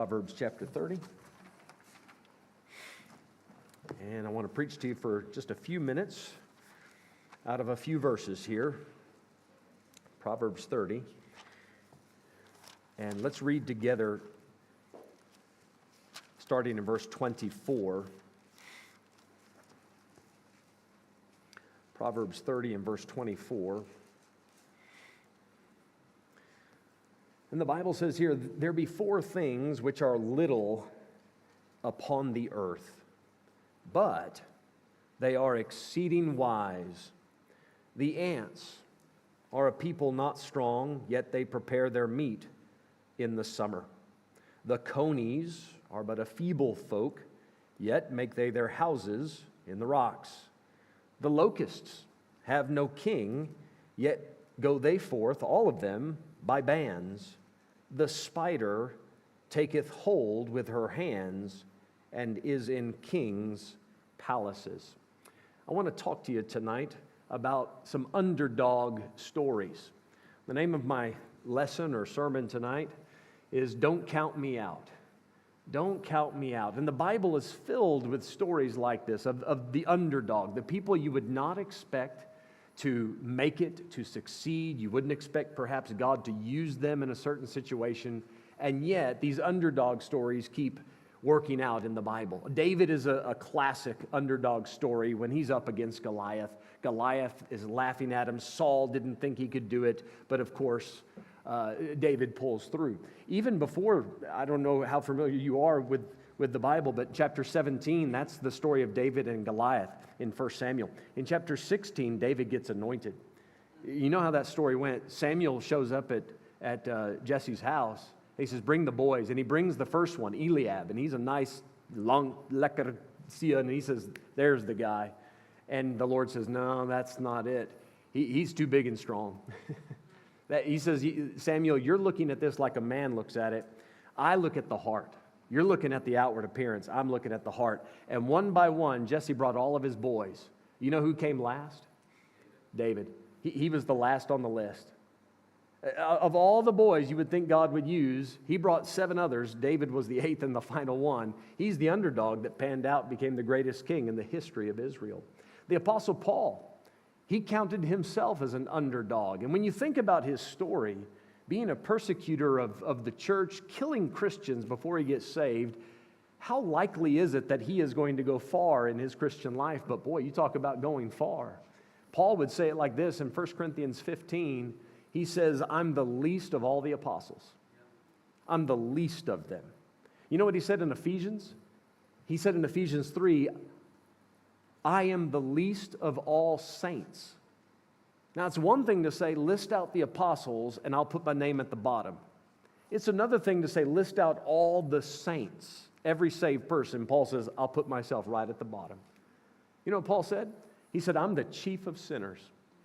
Proverbs chapter 30. And I want to preach to you for just a few minutes out of a few verses here. Proverbs 30. And let's read together starting in verse 24. Proverbs 30 and verse 24. And the Bible says here, there be four things which are little upon the earth, but they are exceeding wise. The ants are a people not strong, yet they prepare their meat in the summer. The conies are but a feeble folk, yet make they their houses in the rocks. The locusts have no king, yet go they forth, all of them, by bands. The spider taketh hold with her hands and is in kings' palaces. I want to talk to you tonight about some underdog stories. The name of my lesson or sermon tonight is Don't Count Me Out. Don't count me out. And the Bible is filled with stories like this of the underdog, the people you would not expect to make it, to succeed. You wouldn't expect perhaps God to use them in a certain situation, and yet these underdog stories keep working out in the Bible. David is a classic underdog story when he's up against Goliath. Goliath is laughing at him. Saul didn't think he could do it, but of course, David pulls through. Even before, I don't know how familiar you are with the Bible, but chapter 17, that's the story of David and Goliath in 1 Samuel. In chapter 16, David gets anointed. You know how that story went. Samuel shows up at Jesse's house. He says, bring the boys. And he brings the first one, Eliab. And he's a nice, long, lekker sia. And he says, there's the guy. And the Lord says, no, that's not it. He's too big and strong. He says, Samuel, you're looking at this like a man looks at it. I look at the heart. You're looking at the outward appearance. I'm looking at the heart. And one by one, Jesse brought all of his boys. You know who came last? David. He was the last on the list. Of all the boys you would think God would use, he brought 7 others. David was the 8th and the final one. He's the underdog that panned out, became the greatest king in the history of Israel. The Apostle Paul, he counted himself as an underdog. And when you think about his story, being a persecutor of the church, killing Christians before he gets saved, how likely is it that he is going to go far in his Christian life? But boy, you talk about going far. Paul would say it like this in 1 Corinthians 15. He says, I'm the least of all the apostles. I'm the least of them. You know what he said in Ephesians? He said in Ephesians 3, I am the least of all saints. Now, it's one thing to say, list out the apostles, and I'll put my name at the bottom. It's another thing to say, list out all the saints, every saved person. Paul says, I'll put myself right at the bottom. You know what Paul said? He said, I'm the chief of sinners.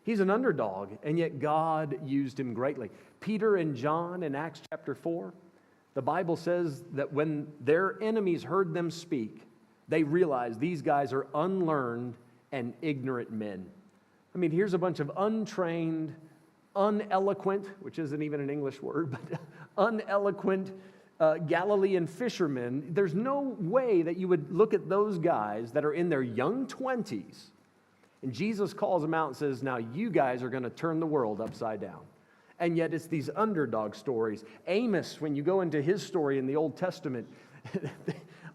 He's an underdog, and yet God used him greatly. Peter and John in Acts chapter 4, the Bible says that when their enemies heard them speak, they realized these guys are unlearned and ignorant men. I mean, here's a bunch of untrained, uneloquent, which isn't even an English word, but uneloquent Galilean fishermen. There's no way that you would look at those guys that are in their young 20s, and Jesus calls them out and says, now you guys are going to turn the world upside down. And yet it's these underdog stories. Amos, when you go into his story in the Old Testament,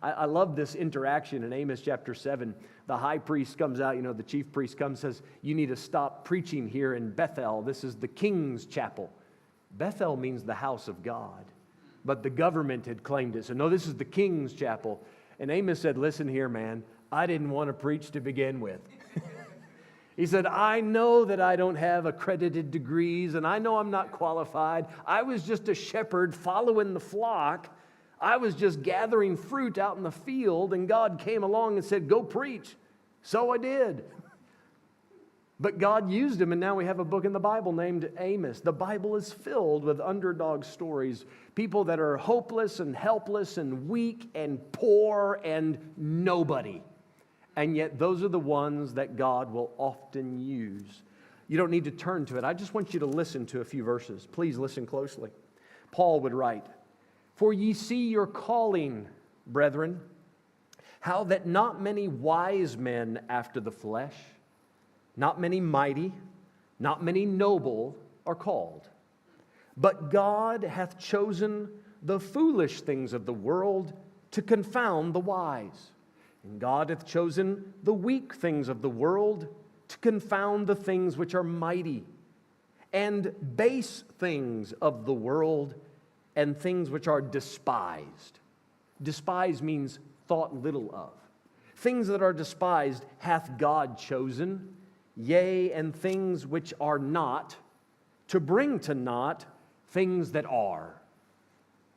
I love this interaction in Amos chapter 7. The high priest comes out, the chief priest comes and says, you need to stop preaching here in Bethel. This is the king's chapel. Bethel means the house of God. But the government had claimed it. So no, this is the king's chapel. And Amos said, listen here, man, I didn't want to preach to begin with. He said, I know that I don't have accredited degrees, and I know I'm not qualified. I was just a shepherd following the flock. I was just gathering fruit out in the field, and God came along and said, go preach. So I did. But God used him, and now we have a book in the Bible named Amos. The Bible is filled with underdog stories, people that are hopeless and helpless and weak and poor and nobody. And yet those are the ones that God will often use. You don't need to turn to it. I just want you to listen to a few verses. Please listen closely. Paul would write, For ye see your calling, brethren, how that not many wise men after the flesh, not many mighty, not many noble are called. But God hath chosen the foolish things of the world to confound the wise. And God hath chosen the weak things of the world to confound the things which are mighty, and base things of the world, and things which are despised. Despised means thought little of. Things that are despised hath God chosen, yea, and things which are not, to bring to naught things that are,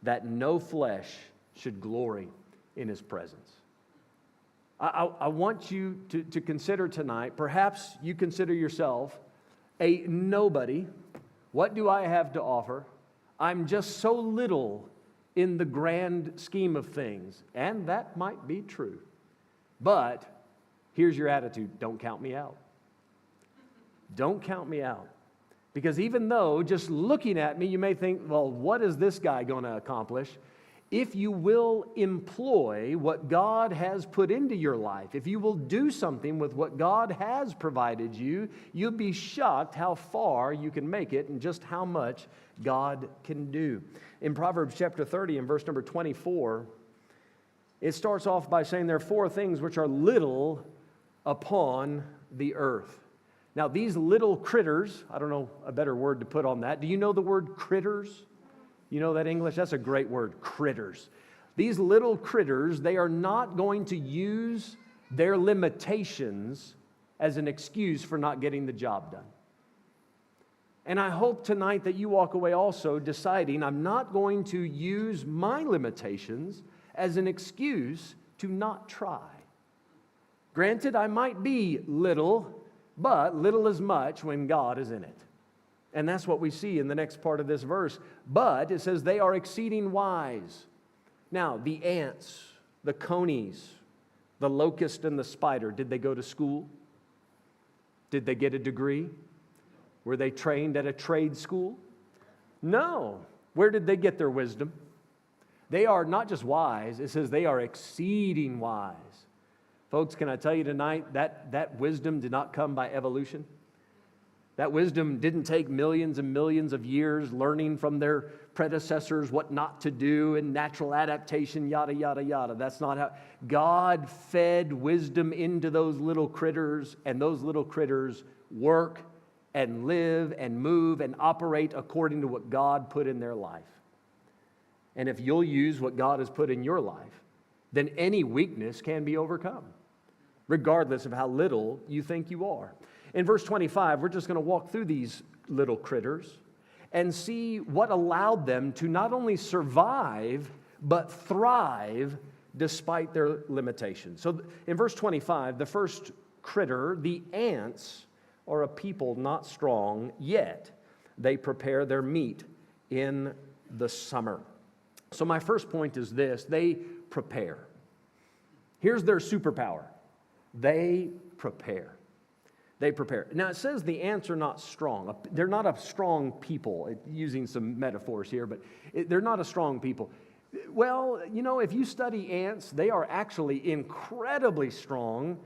that no flesh should glory in His presence. I want you to consider tonight, perhaps you consider yourself a nobody. What do I have to offer? I'm just so little in the grand scheme of things, and that might be true. But here's your attitude: don't count me out. Don't count me out. Because even though just looking at me, you may think, well, what is this guy going to accomplish? If you will employ what God has put into your life, if you will do something with what God has provided you, you'll be shocked how far you can make it and just how much God can do. In Proverbs chapter 30 and verse number 24, it starts off by saying there are four things which are little upon the earth. Now, these little critters, I don't know a better word to put on that. Do you know the word critters? You know that English? That's a great word, critters. These little critters, they are not going to use their limitations as an excuse for not getting the job done. And I hope tonight that you walk away also deciding, I'm not going to use my limitations as an excuse to not try. Granted, I might be little, but little is much when God is in it. And that's what we see in the next part of this verse. But it says they are exceeding wise. Now, the ants, the conies, the locust and the spider, did they go to school? Did they get a degree? Were they trained at a trade school? No. Where did they get their wisdom? They are not just wise, it says they are exceeding wise. Folks, can I tell you tonight that wisdom did not come by evolution? That wisdom didn't take millions and millions of years learning from their predecessors what not to do and natural adaptation, yada, yada, yada. That's not how. God fed wisdom into those little critters, and those little critters work and live and move and operate according to what God put in their life. And if you'll use what God has put in your life, then any weakness can be overcome, regardless of how little you think you are. In verse 25, we're just going to walk through these little critters and see what allowed them to not only survive, but thrive despite their limitations. So in verse 25, the first critter, the ants, are a people not strong, yet they prepare their meat in the summer. So my first point is this: they prepare. Here's their superpower. They prepare. They prepare. Now, it says the ants are not strong. They're not a strong people, using some metaphors here, but they're not a strong people. Well, you know, if you study ants, they are actually incredibly strong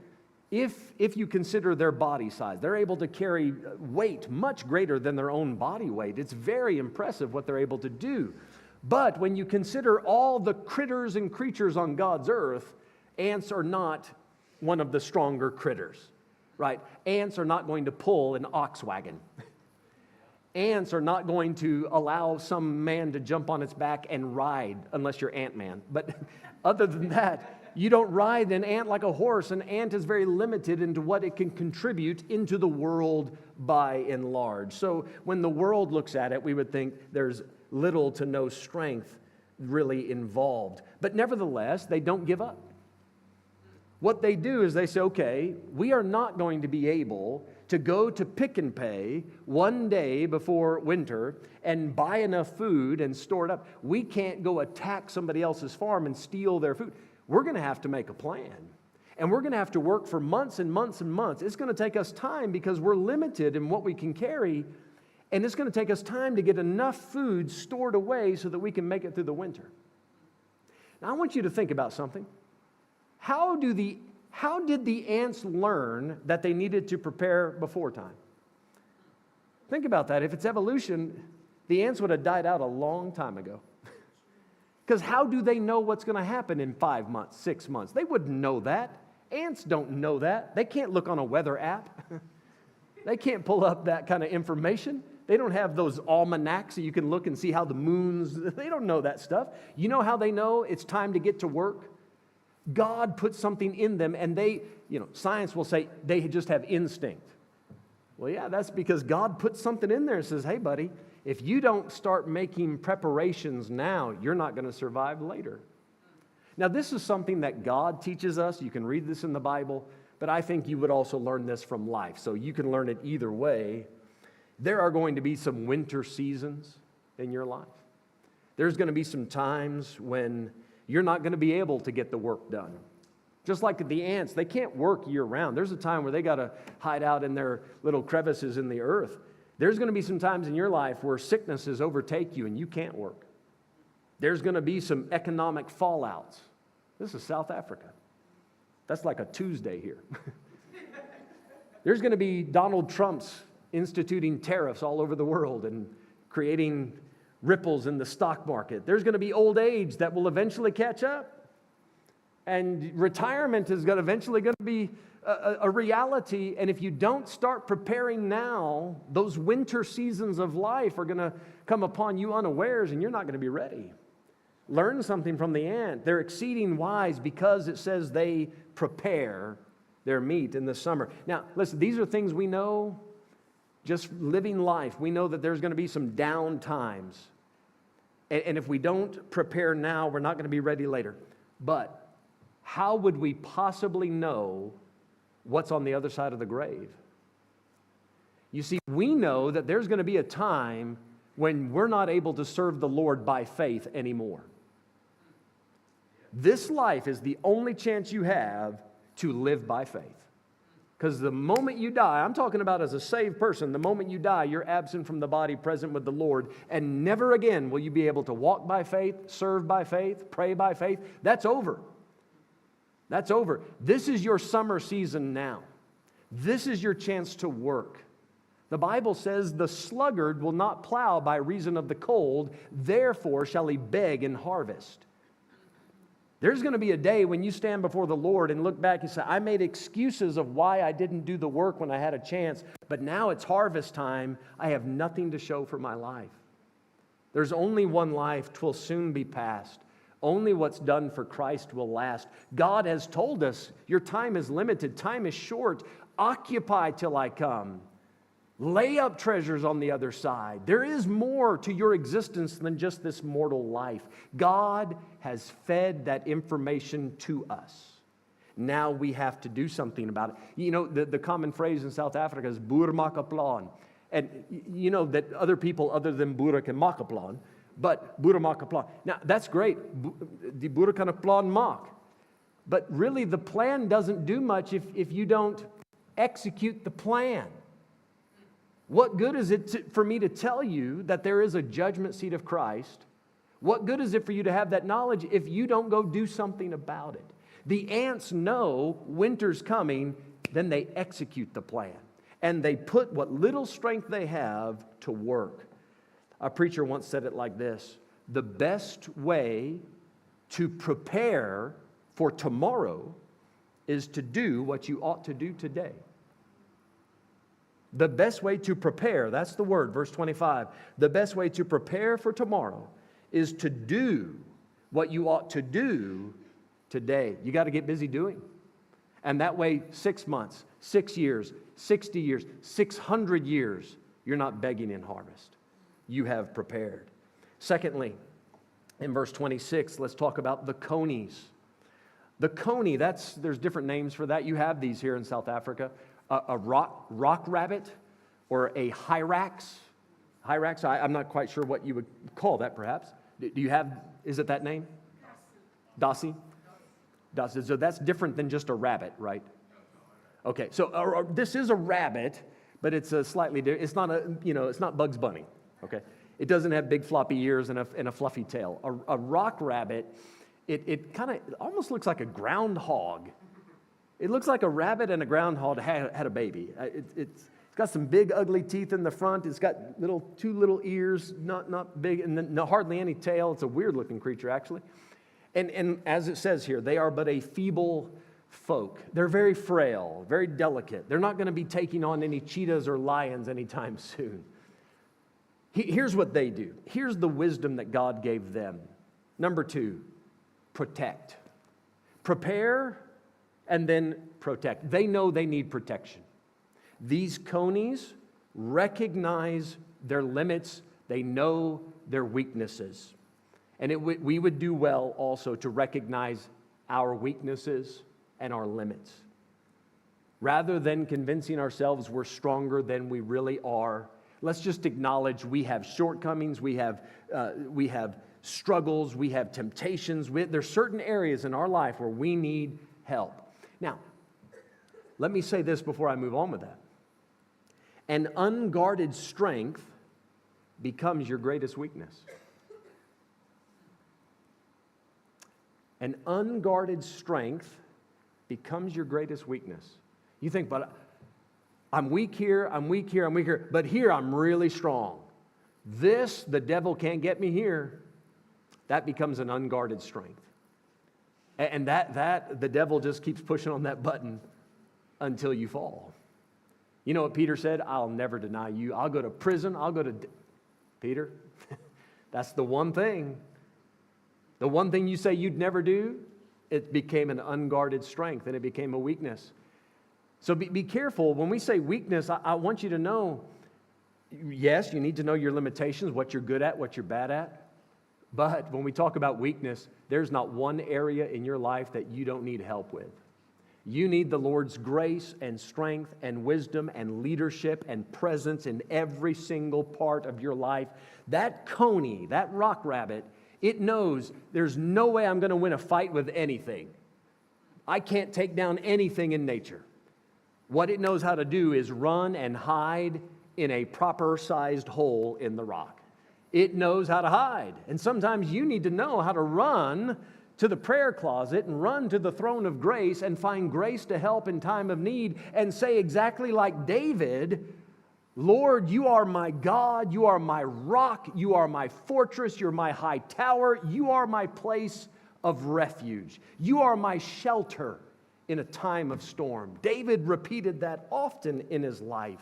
if you consider their body size. They're able to carry weight much greater than their own body weight. It's very impressive what they're able to do. But when you consider all the critters and creatures on God's earth, ants are not one of the stronger critters. Right? Ants are not going to pull an ox wagon. Ants are not going to allow some man to jump on its back and ride, unless you're Ant-Man. But other than that, you don't ride an ant like a horse. An ant is very limited into what it can contribute into the world by and large. So when the world looks at it, we would think there's little to no strength really involved. But nevertheless, they don't give up. What they do is they say, okay, we are not going to be able to go to Pick and Pay one day before winter and buy enough food and store it up. We can't go attack somebody else's farm and steal their food. We're going to have to make a plan. And we're going to have to work for months and months and months. It's going to take us time because we're limited in what we can carry. And it's going to take us time to get enough food stored away so that we can make it through the winter. Now, I want you to think about something. How did the ants learn that they needed to prepare before time? Think about that. If it's evolution, the ants would have died out a long time ago. Because how do they know what's going to happen in 5 months, 6 months? They wouldn't know that. Ants don't know that. They can't look on a weather app. They can't pull up that kind of information. They don't have those almanacs so you can look and see how the moons, they don't know that stuff. You know how they know it's time to get to work? God put something in them, and science will say they just have instinct. Well, yeah, that's because God put something in there and says, hey, buddy, if you don't start making preparations now, you're not going to survive later. Now, this is something that God teaches us. You can read this in the Bible, but I think you would also learn this from life. So you can learn it either way. There are going to be some winter seasons in your life. There's going to be some times when you're not going to be able to get the work done. Just like the ants, they can't work year-round. There's a time where they got to hide out in their little crevices in the earth. There's going to be some times in your life where sicknesses overtake you and you can't work. There's going to be some economic fallouts. This is South Africa. That's like a Tuesday here. There's going to be Donald Trump's instituting tariffs all over the world and creating ripples in the stock market. There's going to be old age that will eventually catch up. And retirement is eventually going to be a reality. And if you don't start preparing now, those winter seasons of life are going to come upon you unawares, and you're not going to be ready. Learn something from the ant. They're exceeding wise because it says they prepare their meat in the summer. Now, listen, these are things we know just living life. We know that there's going to be some down times. And if we don't prepare now, we're not going to be ready later. But how would we possibly know what's on the other side of the grave? You see, we know that there's going to be a time when we're not able to serve the Lord by faith anymore. This life is the only chance you have to live by faith. Because the moment you die, I'm talking about as a saved person, the moment you die, you're absent from the body, present with the Lord, and never again will you be able to walk by faith, serve by faith, pray by faith. That's over. That's over. This is your summer season now. This is your chance to work. The Bible says the sluggard will not plow by reason of the cold, therefore shall he beg in harvest. There's going to be a day when you stand before the Lord and look back and say, I made excuses of why I didn't do the work when I had a chance, but now it's harvest time. I have nothing to show for my life. There's only one life, 'twill soon be past. Only what's done for Christ will last. God has told us, your time is limited, time is short. Occupy till I come. Lay up treasures on the other side. There is more to your existence than just this mortal life. God has fed that information to us. Now we have to do something about it. You know, the common phrase in South Africa is boer maak 'n plan. And you know that other people other than boere can maak 'n plan, but boere maak 'n plan. Now, that's great. Die boere kan 'n plan maak. But really, the plan doesn't do much if you don't execute the plan. What good is it for me to tell you that there is a judgment seat of Christ? What good is it for you to have that knowledge if you don't go do something about it? The ants know winter's coming, then they execute the plan. And they put what little strength they have to work. A preacher once said it like this: the best way to prepare for tomorrow is to do what you ought to do today. The best way to prepare, that's the word, verse 25. The best way to prepare for tomorrow is to do what you ought to do today. You got to get busy doing. And that way, 6 months, 6 years, 60 years, 600 years, you're not begging in harvest. You have prepared. Secondly, in verse 26, let's talk about the conies. The coney, there's different names for that. You have these here in South Africa. A rock rabbit or a hyrax. Hyrax, I'm not quite sure what you would call that perhaps. Do you have, is it that name? Dasi? Dasi. So that's different than just a rabbit, right? Okay, so this is a rabbit, but it's a slightly different. It's not it's not Bugs Bunny, okay? It doesn't have big floppy ears and a fluffy tail. A rock rabbit it kind of almost looks like a groundhog. It looks like a rabbit and a groundhog had a baby. It's got some big, ugly teeth in the front. It's got two little ears, not big, and then hardly any tail. It's a weird-looking creature, actually. And as it says here, they are but a feeble folk. They're very frail, very delicate. They're not going to be taking on any cheetahs or lions anytime soon. Here's what they do. Here's the wisdom that God gave them. Number 2, protect. Prepare and then protect. They know they need protection. These conies recognize their limits. They know their weaknesses. And we would do well also to recognize our weaknesses and our limits. Rather than convincing ourselves we're stronger than we really are, let's just acknowledge we have shortcomings, we have struggles, we have temptations. There's certain areas in our life where we need help. Now, let me say this before I move on with that. An unguarded strength becomes your greatest weakness. An unguarded strength becomes your greatest weakness. You think, but I'm weak here, but here I'm really strong. The devil can't get me here. That becomes an unguarded strength. And that the devil just keeps pushing on that button until you fall. You know what Peter said? I'll never deny you. I'll go to prison. Peter, that's the one thing. The one thing you say you'd never do, it became an unguarded strength and it became a weakness. So be careful. When we say weakness, I want you to know, yes, you need to know your limitations, what you're good at, what you're bad at. But when we talk about weakness, there's not one area in your life that you don't need help with. You need the Lord's grace and strength and wisdom and leadership and presence in every single part of your life. That coney, that rock rabbit, it knows there's no way I'm going to win a fight with anything. I can't take down anything in nature. What it knows how to do is run and hide in a proper-sized hole in the rock. It knows how to hide. And sometimes you need to know how to run to the prayer closet and run to the throne of grace and find grace to help in time of need and say exactly like David, Lord, you are my God, you are my rock, you are my fortress, you're my high tower, you are my place of refuge. You are my shelter in a time of storm. David repeated that often in his life.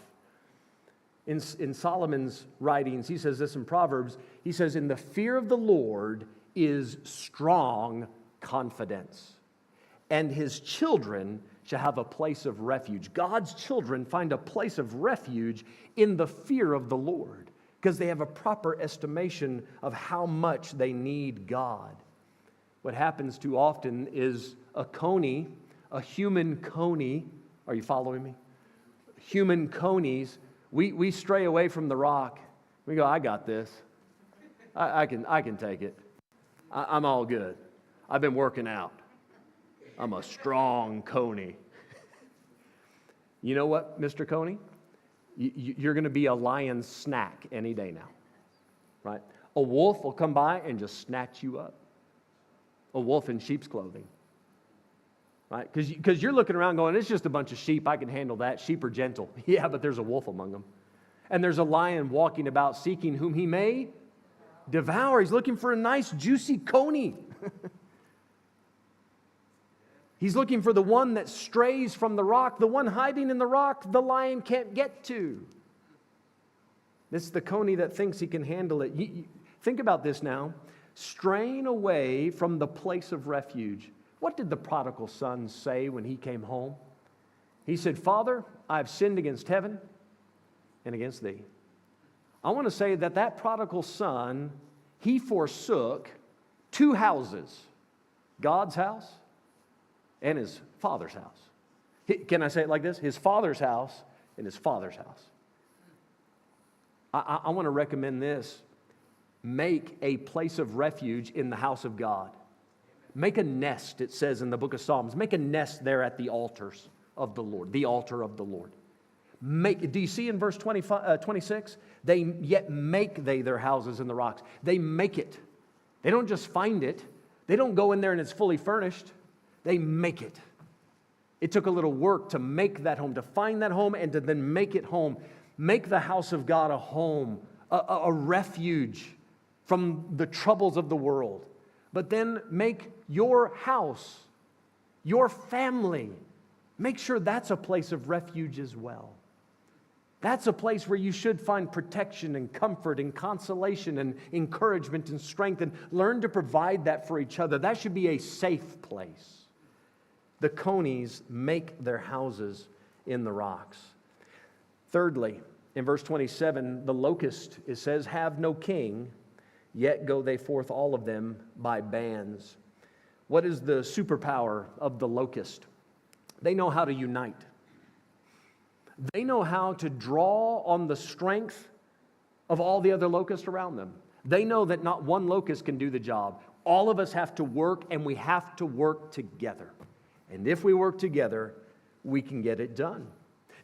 In Solomon's writings, he says this in Proverbs, he says, in the fear of the Lord is strong confidence, and his children shall have a place of refuge. God's children find a place of refuge in the fear of the Lord because they have a proper estimation of how much they need God. What happens too often is a coney, a human coney, are you following me? Human conies, we stray away from the rock. We go, I got this. I can take it. I'm all good. I've been working out. I'm a strong coney. You know what, Mr. Coney? You're going to be a lion's snack any day now, right? A wolf will come by and just snatch you up. A wolf in sheep's clothing, right? Because you're looking around going, it's just a bunch of sheep. I can handle that. Sheep are gentle. Yeah, but there's a wolf among them. And there's a lion walking about seeking whom he may devour. He's looking for a nice, juicy coney. He's looking for the one that strays from the rock, the one hiding in the rock the lion can't get to. This is the coney that thinks he can handle it. Think about this now. Straying away from the place of refuge. What did the prodigal son say when he came home? He said, Father, I've sinned against heaven and against thee. I want to say that prodigal son, he forsook 2 houses, God's house and his father's house. Can I say it like this? His father's house and his father's house. I want to recommend this. Make a place of refuge in the house of God. Make a nest, it says in the book of Psalms. Make a nest there at the altars of the Lord, the altar of the Lord. Do you see in verse 26? Yet make they their houses in the rocks. They make it. They don't just find it, They don't go in there and it's fully furnished. They make it. It took a little work to make that home, to find that home and to then make it home. Make the house of God a home, a refuge from the troubles of the world. But then make your house, your family, make sure that's a place of refuge as well. That's a place where you should find protection and comfort and consolation and encouragement and strength, and learn to provide that for each other. That should be a safe place. The conies make their houses in the rocks. Thirdly, in verse 27, the locust, it says, have no king, yet go they forth all of them by bands. What is the superpower of the locust? They know how to unite. They know how to draw on the strength of all the other locusts around them. They know that not one locust can do the job. All of us have to work, and we have to work together. And if we work together, we can get it done.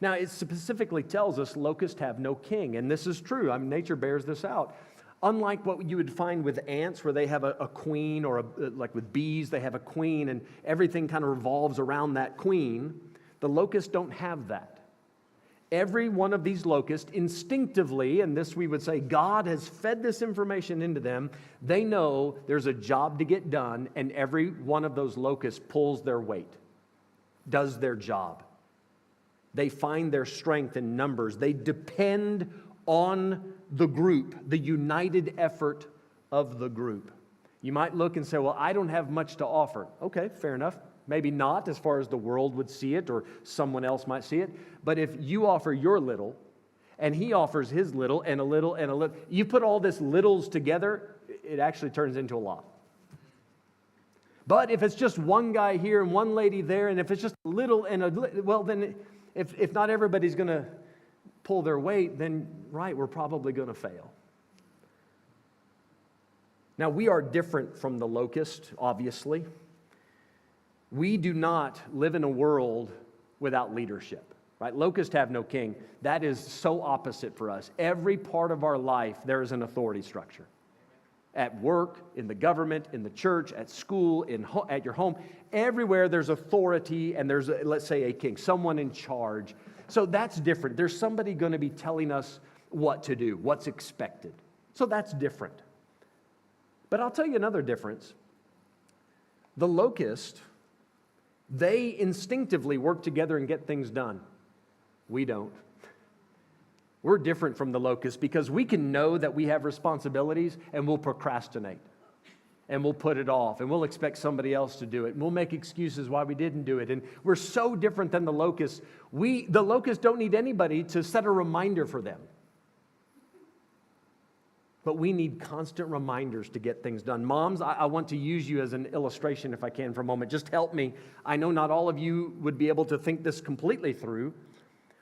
Now, it specifically tells us locusts have no king, and this is true. I mean, nature bears this out. Unlike what you would find with ants, where they have a queen, or like with bees, they have a queen, and everything kind of revolves around that queen, the locusts don't have that. Every one of these locusts instinctively, and this we would say God has fed this information into them, they know there's a job to get done, and every one of those locusts pulls their weight, does their job. They find their strength in numbers. They depend on the group, the united effort of the group. You might look and say, well, I don't have much to offer. Okay, fair enough. Maybe not as far as the world would see it or someone else might see it. But if you offer your little and he offers his little and a little and a little, you put all this littles together, it actually turns into a lot. But if it's just one guy here and one lady there, and if it's just a little and a little, well, then if not everybody's going to pull their weight, then right, we're probably going to fail. Now, we are different from the locust, obviously. We do not live in a world without leadership, right? Locusts have no king. That is so opposite for us. Every part of our life, there is an authority structure. At work, in the government, in the church, at school, at your home, everywhere there's authority and there's, let's say, a king, someone in charge. So that's different. There's somebody going to be telling us what to do, what's expected. So that's different. But I'll tell you another difference. The locust, they instinctively work together and get things done. We don't. We're different from the locust because we can know that we have responsibilities and we'll procrastinate. And we'll put it off and we'll expect somebody else to do it. And we'll make excuses why we didn't do it. And we're so different than the locusts. The locusts don't need anybody to set a reminder for them. But we need constant reminders to get things done. Moms, I want to use you as an illustration if I can for a moment. Just help me. I know not all of you would be able to think this completely through.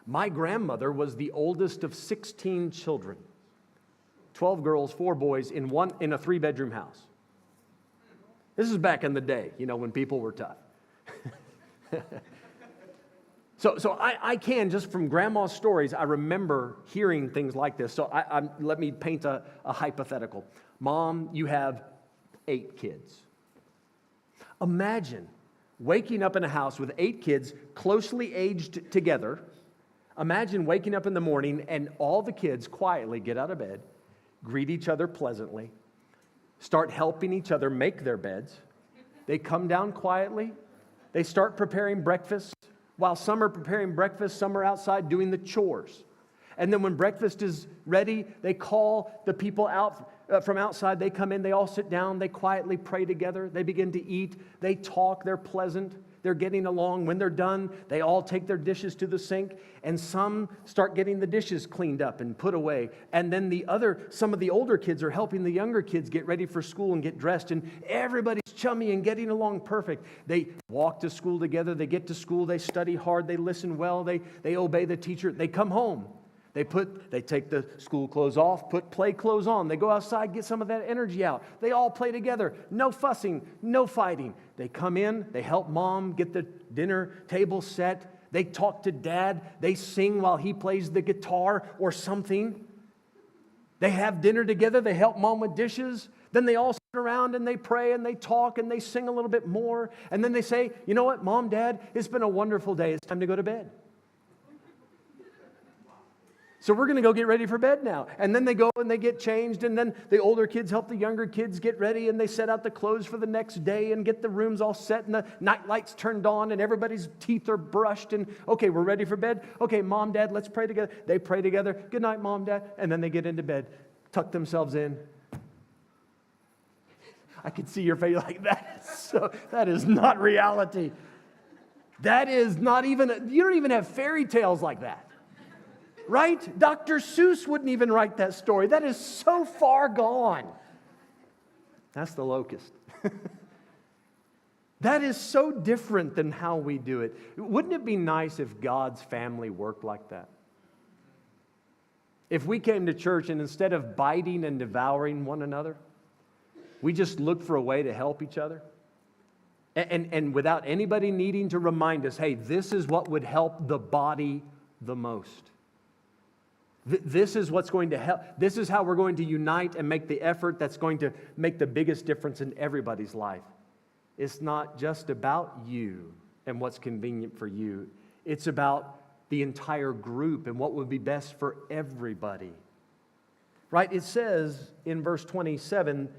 My grandmother was the oldest of 16 children. 12 girls, 4 boys in a 3-bedroom house. This is back in the day, when people were tough. So I can, just from grandma's stories, I remember hearing things like this. So let me paint a hypothetical. Mom, you have 8 kids. Imagine waking up in a house with 8 kids closely aged together. Imagine waking up in the morning and all the kids quietly get out of bed, greet each other pleasantly, start helping each other make their beds. They come down quietly. They start preparing breakfast. While some are preparing breakfast, some are outside doing the chores. And then when breakfast is ready, they call the people out from outside. They come in, they all sit down, they quietly pray together. They begin to eat, they talk, they're pleasant, they're getting along. When they're done, they all take their dishes to the sink, and some start getting the dishes cleaned up and put away. And then some of the older kids are helping the younger kids get ready for school and get dressed, and everybody's chummy and getting along perfect. They walk to school together, they get to school, they study hard, they listen well, they obey the teacher, they come home. They take the school clothes off, put play clothes on. They go outside, get some of that energy out. They all play together. No fussing, no fighting. They come in, they help mom get the dinner table set. They talk to dad. They sing while he plays the guitar or something. They have dinner together. They help mom with dishes. Then they all around and they pray and they talk and they sing a little bit more. And then they say, you know what, Mom, Dad, it's been a wonderful day. It's time to go to bed. So we're going to go get ready for bed now. And then they go and they get changed, and then the older kids help the younger kids get ready, and they set out the clothes for the next day and get the rooms all set and the night lights turned on and everybody's teeth are brushed and, okay, we're ready for bed. Okay, Mom, Dad, let's pray together. They pray together. Good night, Mom, Dad. And then they get into bed, tuck themselves in. I can see your face like that. So that is not reality. That is not even, you don't even have fairy tales like that. Right? Dr. Seuss wouldn't even write that story. That is so far gone. That's the locust. That is so different than how we do it. Wouldn't it be nice if God's family worked like that? If we came to church and instead of biting and devouring one another, we just looked for a way to help each other. And without anybody needing to remind us, hey, this is what would help the body the most. This is what's going to help. This is how we're going to unite and make the effort that's going to make the biggest difference in everybody's life. It's not just about you and what's convenient for you. It's about the entire group and what would be best for everybody. Right? It says in verse 27,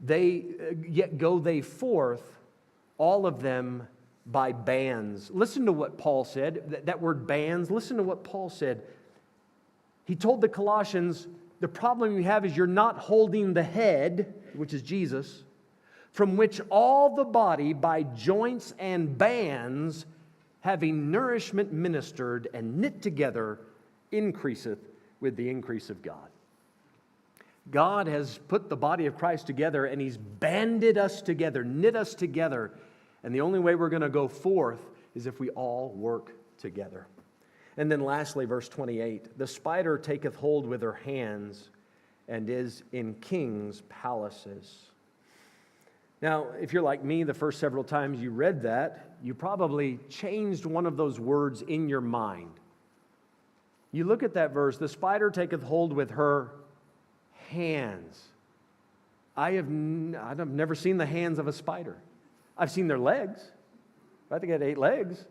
yet go they forth, all of them by bands. Listen to what Paul said. That word bands, listen to what Paul said. He told the Colossians, the problem you have is you're not holding the head, which is Jesus, from which all the body by joints and bands, having nourishment ministered and knit together, increaseth with the increase of God. God has put the body of Christ together and He's banded us together, knit us together. And the only way we're going to go forth is if we all work together. And then lastly, verse 28, the spider taketh hold with her hands and is in kings' palaces. Now, if you're like me, the first several times you read that, you probably changed one of those words in your mind. You look at that verse, the spider taketh hold with her hands. I've never seen the hands of a spider. I've seen their legs. I think it had 8 legs.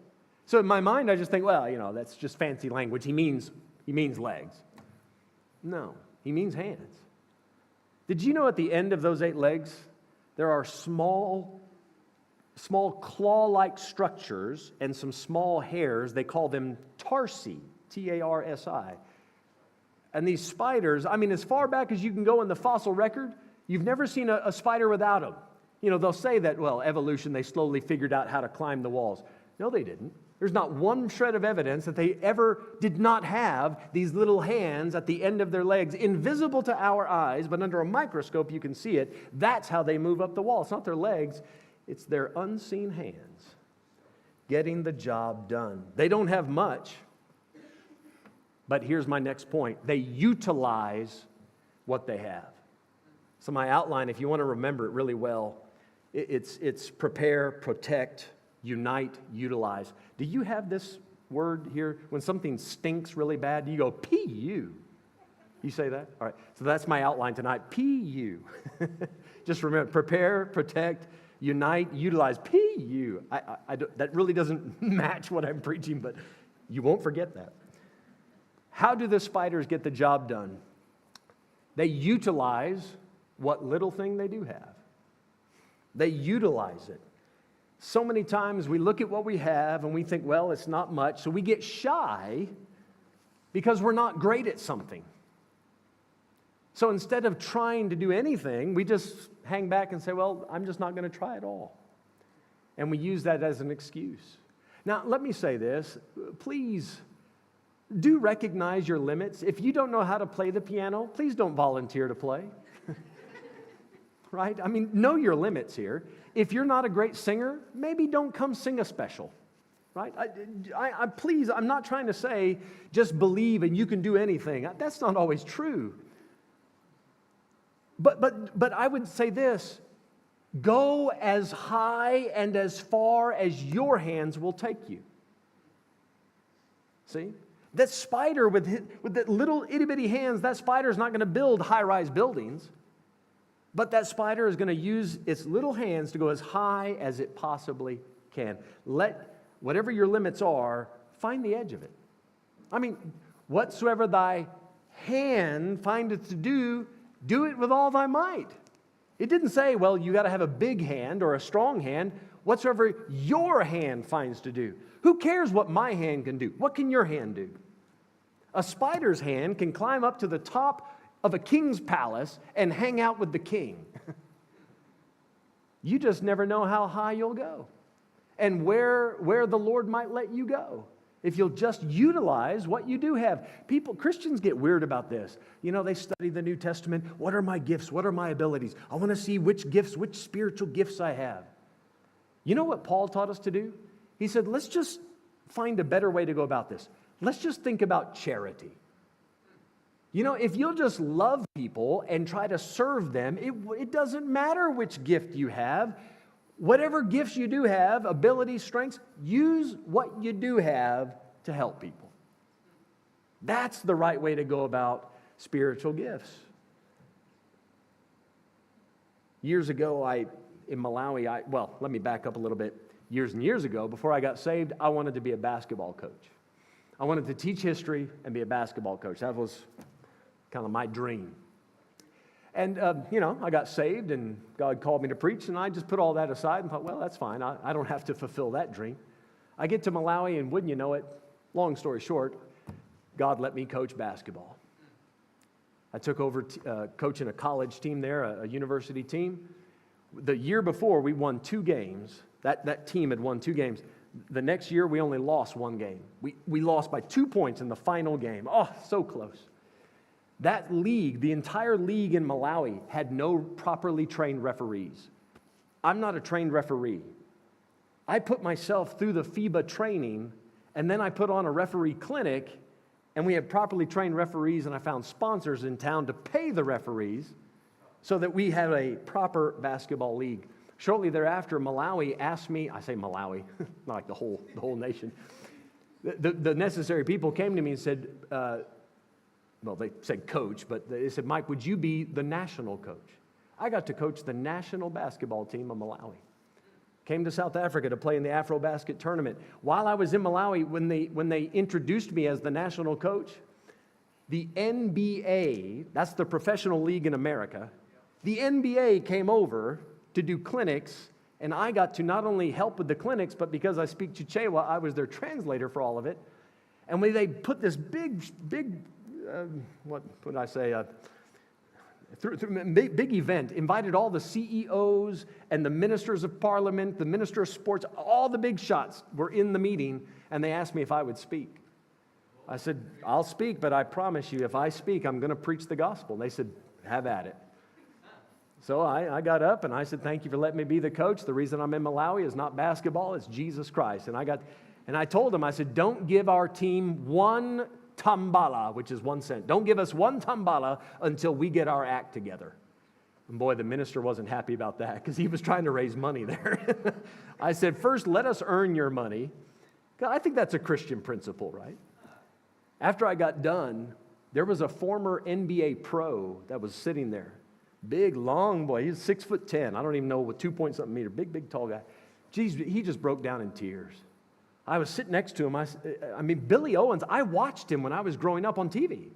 So in my mind, I just think, well, that's just fancy language. He means legs. No, he means hands. Did you know at the end of those 8 legs, there are small claw-like structures and some small hairs. They call them tarsi, T-A-R-S-I. And these spiders, as far back as you can go in the fossil record, you've never seen a spider without them. They'll say that, evolution, they slowly figured out how to climb the walls. No, they didn't. There's not one shred of evidence that they ever did not have these little hands at the end of their legs, invisible to our eyes, but under a microscope you can see it. That's how they move up the wall. It's not their legs, it's their unseen hands getting the job done. They don't have much, but here's my next point. They utilize what they have. So my outline, if you want to remember it really well, it's prepare, protect, unite, utilize. Do you have this word here? When something stinks really bad, do you go, P-U? You say that? All right. So that's my outline tonight. P-U. Just remember, prepare, protect, unite, utilize. P-U. That really doesn't match what I'm preaching, but you won't forget that. How do the spiders get the job done? They utilize what little thing they do have. They utilize it. So many times we look at what we have and we think, well, it's not much. So we get shy because we're not great at something. So instead of trying to do anything, we just hang back and say, well, I'm just not going to try at all. And we use that as an excuse. Now, let me say this. Please do recognize your limits. If you don't know how to play the piano, please don't volunteer to play. Right? Know your limits here. If you're not a great singer, maybe don't come sing a special. Right? Please, I'm not trying to say just believe and you can do anything. That's not always true. But I would say this, go as high and as far as your hands will take you. See? That spider with that little itty-bitty hands, that spider's not going to build high-rise buildings. But that spider is going to use its little hands to go as high as it possibly can. Let whatever your limits are, find the edge of it. I mean, whatsoever thy hand findeth to do, do it with all thy might. It didn't say, well, you got to have a big hand or a strong hand. Whatsoever your hand finds to do. Who cares what my hand can do? What can your hand do? A spider's hand can climb up to the top of a king's palace and hang out with the king. You just never know how high you'll go and where the Lord might let you go if you'll just utilize what you do have. Christians get weird about this. You know, they study the New Testament. What are my gifts? What are my abilities? I want to see which spiritual gifts I have. You know what Paul taught us to do? He said, let's just find a better way to go about this. Let's just think about charity. You know, if you'll just love people and try to serve them, it doesn't matter which gift you have. Whatever gifts you do have, abilities, strengths, use what you do have to help people. That's the right way to go about spiritual gifts. Years ago, in Malawi, let me back up a little bit. Years and years ago, before I got saved, I wanted to be a basketball coach. I wanted to teach history and be a basketball coach. That was kind of my dream. And, I got saved and God called me to preach, and I just put all that aside and thought, well, that's fine. I don't have to fulfill that dream. I get to Malawi, and wouldn't you know it, long story short, God let me coach basketball. I took over coaching a college team there, a university team. The year before, we won 2 games. That team had won 2 games. The next year, we only lost 1 game. We lost by 2 points in the final game. Oh, so close. That league, the entire league in Malawi, had no properly trained referees. I'm not a trained referee. I put myself through the FIBA training, and then I put on a referee clinic, and we had properly trained referees, and I found sponsors in town to pay the referees so that we had a proper basketball league. Shortly thereafter, Malawi asked me, I say Malawi, not like the whole nation. The necessary people came to me and said, they said coach, but they said, Mike, would you be the national coach? I got to coach the national basketball team of Malawi. Came to South Africa to play in the Afro-Basket tournament. While I was in Malawi, when they introduced me as the national coach, the NBA, that's the professional league in America, the NBA came over to do clinics, and I got to not only help with the clinics, but because I speak Chichewa, I was their translator for all of it. And when they put this big big event, invited all the CEOs and the ministers of parliament, the minister of sports, all the big shots were in the meeting, and they asked me if I would speak. I said, I'll speak, but I promise you, if I speak, I'm going to preach the gospel. And they said, have at it. So I got up and I said, thank you for letting me be the coach. The reason I'm in Malawi is not basketball, it's Jesus Christ. And I told them, I said, don't give our team 1 tambala, which is 1 cent. Don't give us 1 tambala until we get our act together. And boy, the minister wasn't happy about that because he was trying to raise money there. I said, first, let us earn your money. I think that's a Christian principle, right? After I got done, there was a former NBA pro that was sitting there. Big, long boy. He's 6'10". I don't even know, with 2-point-something meter. Big, tall guy. Geez, he just broke down in tears. I was sitting next to him. I mean, Billy Owens, I watched him when I was growing up on TV.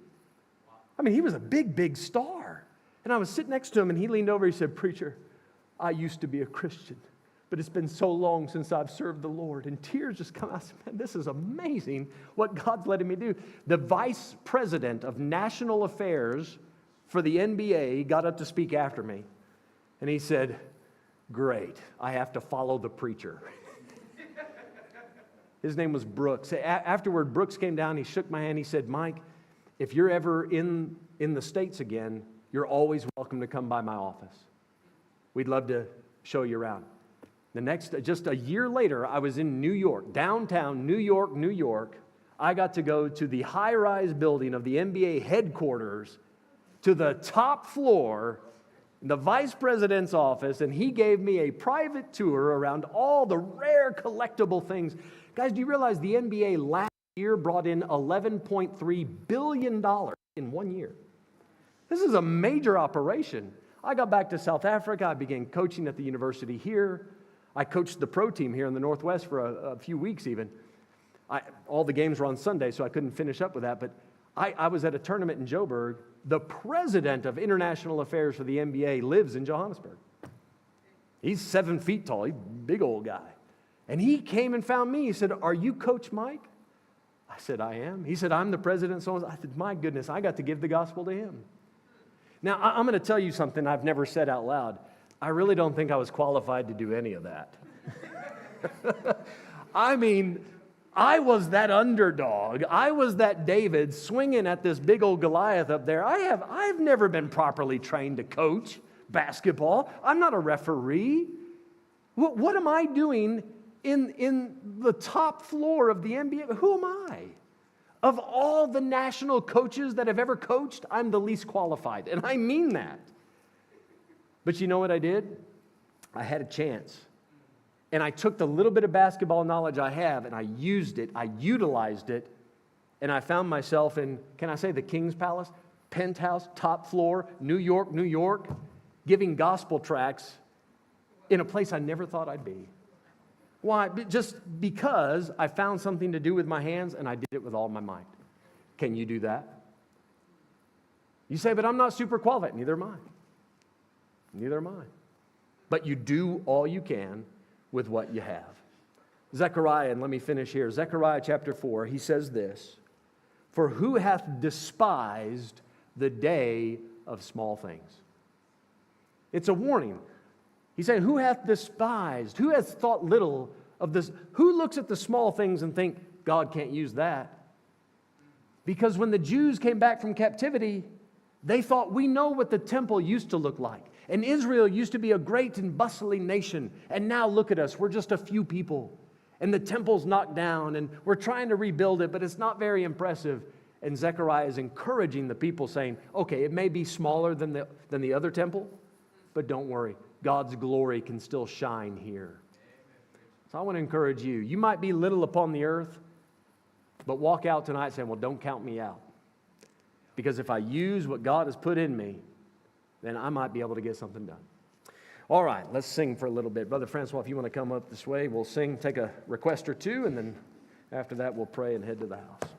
I mean, he was a big star. And I was sitting next to him, and he leaned over. He said, preacher, I used to be a Christian, but it's been so long since I've served the Lord. And tears just come out. I said, man, this is amazing what God's letting me do. The vice president of national affairs for the NBA got up to speak after me. And he said, great, I have to follow the preacher. His name was Brooks. Afterward, Brooks came down, he shook my hand, he said, Mike, if you're ever in the States again, you're always welcome to come by my office. We'd love to show you around. Just a year later, I was in New York, downtown New York. I got to go to the high-rise building of the NBA headquarters, to the top floor, the vice president's office, and he gave me a private tour around all the rare collectible things. Guys, do you realize the NBA last year brought in $11.3 billion in 1 year? This is a major operation. I got back to South Africa. I began coaching at the university here. I coached the pro team here in the Northwest for a few weeks even. All the games were on Sunday, so I couldn't finish up with that. But I was at a tournament in Joburg. The president of international affairs for the NBA lives in Johannesburg. He's 7 feet tall. He's a big old guy. And he came and found me. He said, "Are you Coach Mike?" I said, "I am." He said, "I'm the president." So I said, "My goodness, I got to give the gospel to him." Now, I'm going to tell you something I've never said out loud. I really don't think I was qualified to do any of that. I mean, I was that underdog. I was that David swinging at this big old Goliath up there. I've never been properly trained to coach basketball. I'm not a referee. What am I doing in the top floor of the NBA? Who am I? Of all the national coaches that have ever coached, I'm the least qualified, and I mean that. But you know what I did? I had a chance. And I took the little bit of basketball knowledge I have, and I used it, I utilized it, and I found myself in, can I say the King's Palace? Penthouse, top floor, New York, giving gospel tracts in a place I never thought I'd be. Why? Just because I found something to do with my hands, and I did it with all my might. Can you do that? You say, "But I'm not super qualified." Neither am I. Neither am I. But you do all you can with what you have. Zechariah, and let me finish here. Zechariah chapter 4, he says this, "For who hath despised the day of small things?" It's a warning. He's saying, who hath despised? Who has thought little of this? Who looks at the small things and think, God can't use that? Because when the Jews came back from captivity, they thought, we know what the temple used to look like. And Israel used to be a great and bustling nation. And now look at us, we're just a few people. And the temple's knocked down, and we're trying to rebuild it, but it's not very impressive. And Zechariah is encouraging the people, saying, okay, it may be smaller than the other temple, but don't worry. God's glory can still shine here. So I want to encourage you. You might be little upon the earth, but walk out tonight saying, well, don't count me out. Because if I use what God has put in me, then I might be able to get something done. All right, let's sing for a little bit. Brother Francois, if you want to come up this way, we'll sing, take a request or two, and then after that we'll pray and head to the house.